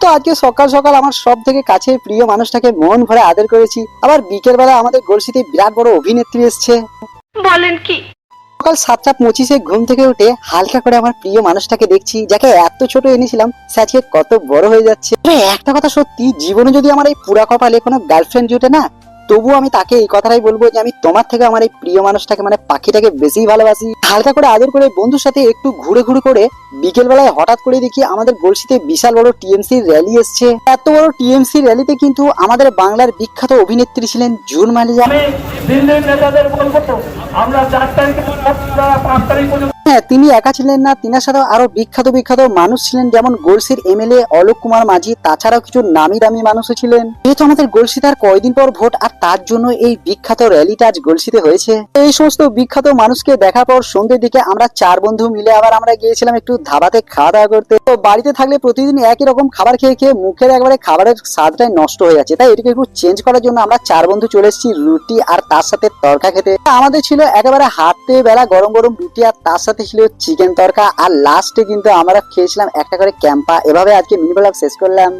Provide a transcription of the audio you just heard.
তো আজকে সকাল সকাল আমার সব থেকে কাছের প্রিয় মানুষটাকে মন ভরে আদর করেছি। আবার বিকেল বেলা আমাদের গলসিতে বিরাট বড় অভিনেত্রী এসছে। বলেন কি? সকাল 7:25 ঘুম থেকে উঠে হালকা করে আমার প্রিয় মানুষটাকে দেখছি, যাকে এত ছোট এনেছিলাম সে আজকে কত বড় হয়ে যাচ্ছে। তবে একটা কথা সত্যি, জীবনে যদি আমার এই পুরা কপালে কোনো গার্লফ্রেন্ড জুটে না, তবুও আমি তাকে এই কথাটাই বলবো যে আমি তোমার থেকে আমার এই প্রিয় মানুষটাকে মানে পাখিটাকে বেশি ভালোবাসি। হালকা করে আদর করে বন্ধুর সাথে একটু ঘুরে ঘুরে করে বিকেল বেলায় হঠাৎ করে দেখি আমাদের গলসিতে বিশাল বড় টিএমসি র্যালি এসছে। এত বড় টিএমসি র্যালিতে কিন্তু আমাদের বাংলার বিখ্যাত অভিনেত্রী ছিলেন জুন মালিয়া। দিল্লির নেতাদের বলবো আমরা 4 তারিখে 5 তারিখ পর্যন্ত। হ্যাঁ, তিনি একা ছিলেন না, তিনার সাথে আরো বিখ্যাত বিখ্যাত মানুষ ছিলেন, যেমন গলসির এমএলএ অলোক কুমার মাঝি, তাছাড়াও কিছু নামি দামি মানুষও ছিলেন। যেহেতু আমাদের গলসিতে আর কয়দিন পর ভোট, আর তার জন্য এই বিখ্যাত র্যালিটা আজ গলসিতে হয়েছে। এই সমস্ত বিখ্যাত মানুষকে দেখার পর সন্ধ্যের দিকে আমরা 4 বন্ধু মিলে আবার আমরা গিয়েছিলাম একটু ধাবাতে খাওয়া দাওয়া করতে। তো বাড়িতে থাকলে প্রতিদিন একই রকম খাবার খেয়ে খেয়ে মুখের একবারে খাবারের স্বাদটাই নষ্ট হয়ে যাচ্ছে, তাই এটাকে একটু চেঞ্জ করার জন্য আমরা 4 বন্ধু চলে এসেছি রুটি আর তার সাথে তরকা খেতে। আমাদের ছিল একেবারে হাতে বেলা গরম গরম রুটি, আর তার সাথে ছিল চিকেন তরকা, আর লাস্টে কিন্তু আমরা খেয়েছিলাম একটা করে ক্যাম্পা। এভাবে আজকে মিনি ব্লগ শেষ করলাম।